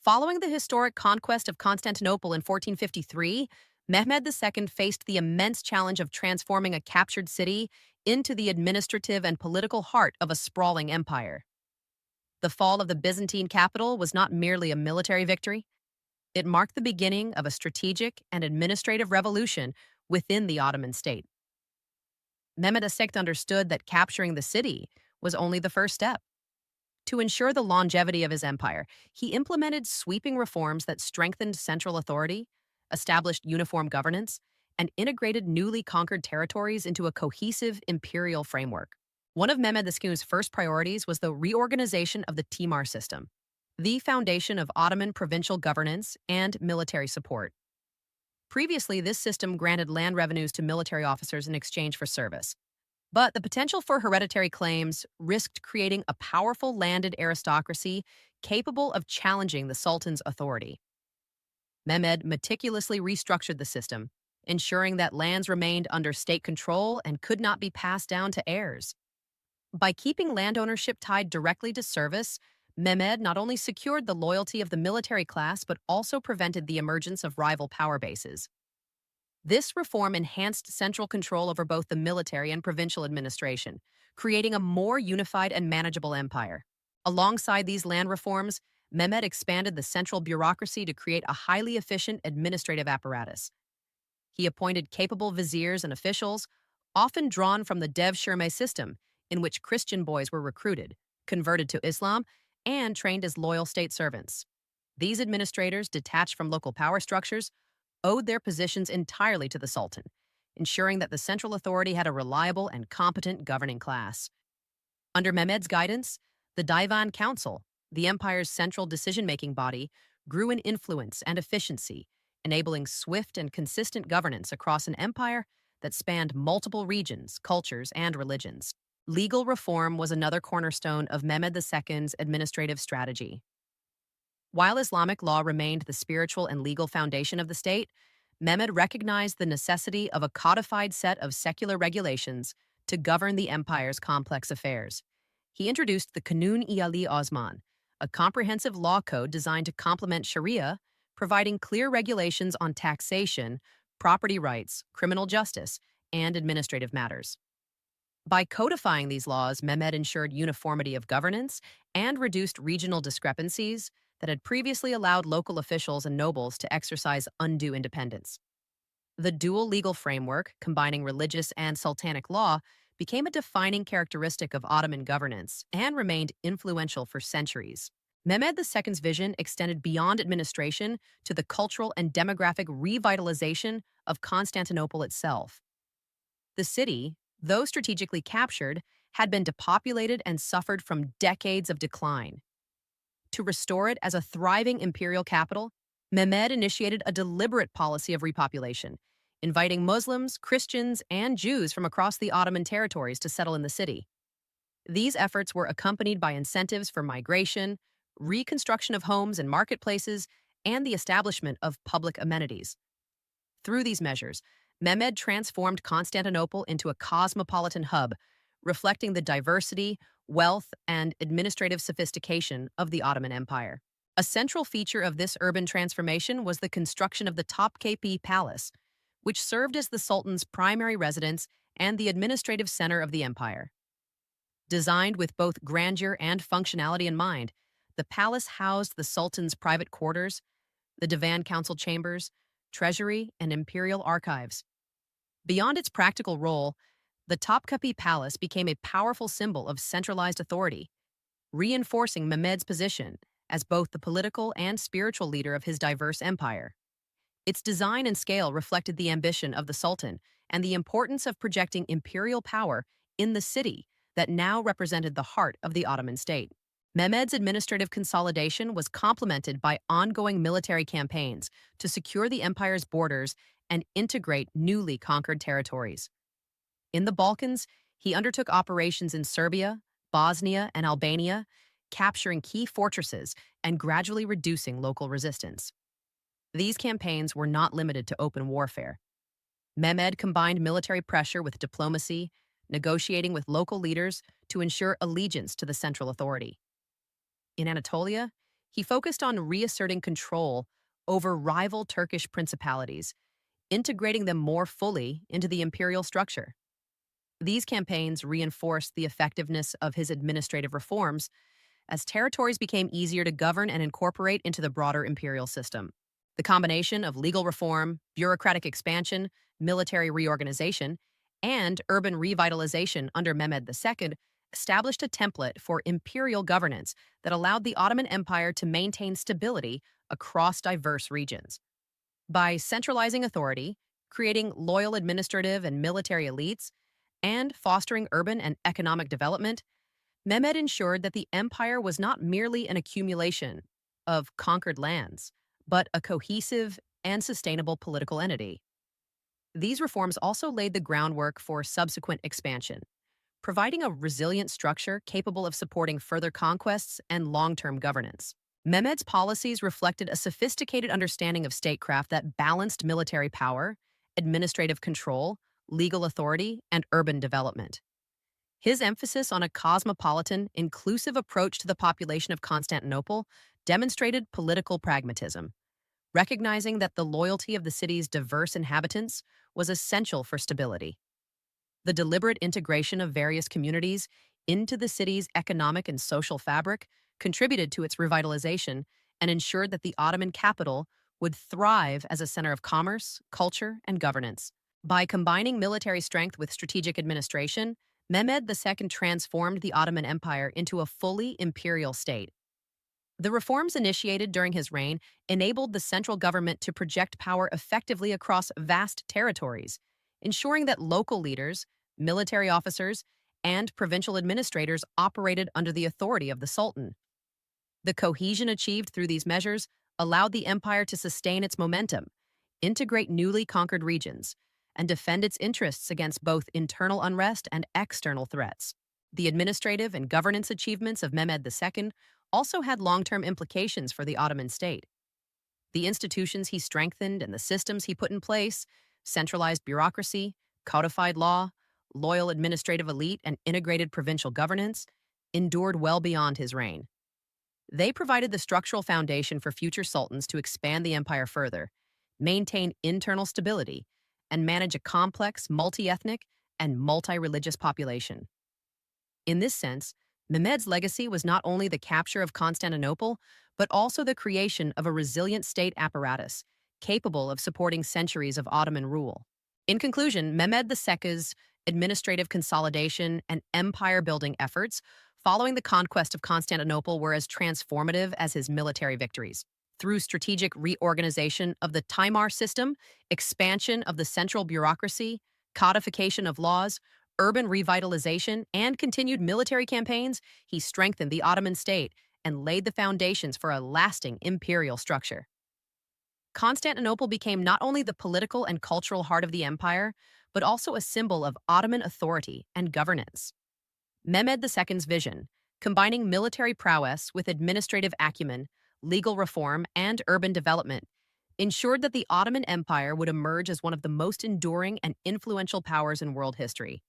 Following the historic conquest of Constantinople in 1453, Mehmed II faced the immense challenge of transforming a captured city into the administrative and political heart of a sprawling empire. The fall of the Byzantine capital was not merely a military victory, it marked the beginning of a strategic and administrative revolution within the Ottoman state. Mehmed II understood that capturing the city was only the first step. To ensure the longevity of his empire, he implemented sweeping reforms that strengthened central authority, established uniform governance, and integrated newly conquered territories into a cohesive imperial framework. One of Mehmed II's first priorities was the reorganization of the Timar system, the foundation of Ottoman provincial governance and military support. Previously, this system granted land revenues to military officers in exchange for service. But the potential for hereditary claims risked creating a powerful landed aristocracy capable of challenging the Sultan's authority. Mehmed meticulously restructured the system, ensuring that lands remained under state control and could not be passed down to heirs. By keeping land ownership tied directly to service, Mehmed not only secured the loyalty of the military class but also prevented the emergence of rival power bases. This reform enhanced central control over both the military and provincial administration, creating a more unified and manageable empire. Alongside these land reforms, Mehmed expanded the central bureaucracy to create a highly efficient administrative apparatus. He appointed capable viziers and officials, often drawn from the Dev-Shirme system, in which Christian boys were recruited, converted to Islam, and trained as loyal state servants. These administrators, detached from local power structures, owed their positions entirely to the Sultan, ensuring that the central authority had a reliable and competent governing class. Under Mehmed's guidance, the Divan Council, the empire's central decision-making body, grew in influence and efficiency, enabling swift and consistent governance across an empire that spanned multiple regions, cultures, and religions. Legal reform was another cornerstone of Mehmed II's administrative strategy. While Islamic law remained the spiritual and legal foundation of the state, Mehmed recognized the necessity of a codified set of secular regulations to govern the empire's complex affairs. He introduced the Kanun-i Ali Osman, a comprehensive law code designed to complement Sharia, providing clear regulations on taxation, property rights, criminal justice, and administrative matters. By codifying these laws, Mehmed ensured uniformity of governance and reduced regional discrepancies that had previously allowed local officials and nobles to exercise undue independence. The dual legal framework, combining religious and sultanic law, became a defining characteristic of Ottoman governance and remained influential for centuries. Mehmed II's vision extended beyond administration to the cultural and demographic revitalization of Constantinople itself. The city, though strategically captured, had been depopulated and suffered from decades of decline. To restore it as a thriving imperial capital, Mehmed initiated a deliberate policy of repopulation, inviting Muslims, Christians, and Jews from across the Ottoman territories to settle in the city. These efforts were accompanied by incentives for migration, reconstruction of homes and marketplaces, and the establishment of public amenities. Through these measures, Mehmed transformed Constantinople into a cosmopolitan hub, reflecting the diversity, wealth, and administrative sophistication of the Ottoman Empire. A central feature of this urban transformation was the construction of the Topkapi Palace, which served as the Sultan's primary residence and the administrative center of the empire. Designed with both grandeur and functionality in mind, the palace housed the Sultan's private quarters, the Divan Council chambers, treasury, and imperial archives. Beyond its practical role, the Topkapi Palace became a powerful symbol of centralized authority, reinforcing Mehmed's position as both the political and spiritual leader of his diverse empire. Its design and scale reflected the ambition of the Sultan and the importance of projecting imperial power in the city that now represented the heart of the Ottoman state. Mehmed's administrative consolidation was complemented by ongoing military campaigns to secure the empire's borders and integrate newly conquered territories. In the Balkans, he undertook operations in Serbia, Bosnia, and Albania, capturing key fortresses and gradually reducing local resistance. These campaigns were not limited to open warfare. Mehmed combined military pressure with diplomacy, negotiating with local leaders to ensure allegiance to the central authority. In Anatolia, He focused on reasserting control over rival Turkish principalities, integrating them more fully into the imperial structure. These campaigns reinforced the effectiveness of his administrative reforms as territories became easier to govern and incorporate into the broader imperial system. The combination of legal reform, bureaucratic expansion, military reorganization, and urban revitalization under Mehmed II established a template for imperial governance that allowed the Ottoman Empire to maintain stability across diverse regions. By centralizing authority, creating loyal administrative and military elites, and fostering urban and economic development, Mehmed ensured that the empire was not merely an accumulation of conquered lands, but a cohesive and sustainable political entity. These reforms also laid the groundwork for subsequent expansion, providing a resilient structure capable of supporting further conquests and long-term governance. Mehmed's policies reflected a sophisticated understanding of statecraft that balanced military power, administrative control, legal authority, and urban development. His emphasis on a cosmopolitan, inclusive approach to the population of Constantinople demonstrated political pragmatism, recognizing that the loyalty of the city's diverse inhabitants was essential for stability. The deliberate integration of various communities into the city's economic and social fabric contributed to its revitalization and ensured that the Ottoman capital would thrive as a center of commerce, culture, and governance. By combining military strength with strategic administration, Mehmed II transformed the Ottoman Empire into a fully imperial state. The reforms initiated during his reign enabled the central government to project power effectively across vast territories, ensuring that local leaders, military officers, and provincial administrators operated under the authority of the Sultan. The cohesion achieved through these measures allowed the empire to sustain its momentum, integrate newly conquered regions, and defend its interests against both internal unrest and external threats. The administrative and governance achievements of Mehmed II also had long-term implications for the Ottoman state. The institutions he strengthened and the systems he put in place, centralized bureaucracy, codified law, loyal administrative elite, and integrated provincial governance, endured well beyond his reign. They provided the structural foundation for future sultans to expand the empire further, maintain internal stability, and manage a complex, multi-ethnic, and multi-religious population. In this sense, Mehmed's legacy was not only the capture of Constantinople, but also the creation of a resilient state apparatus capable of supporting centuries of Ottoman rule. In conclusion, Mehmed II's administrative consolidation and empire-building efforts following the conquest of Constantinople were as transformative as his military victories. Through strategic reorganization of the Timar system, expansion of the central bureaucracy, codification of laws, urban revitalization, and continued military campaigns, he strengthened the Ottoman state and laid the foundations for a lasting imperial structure. Constantinople became not only the political and cultural heart of the empire, but also a symbol of Ottoman authority and governance. Mehmed II's vision, combining military prowess with administrative acumen, legal reform, and urban development, ensured that the Ottoman Empire would emerge as one of the most enduring and influential powers in world history.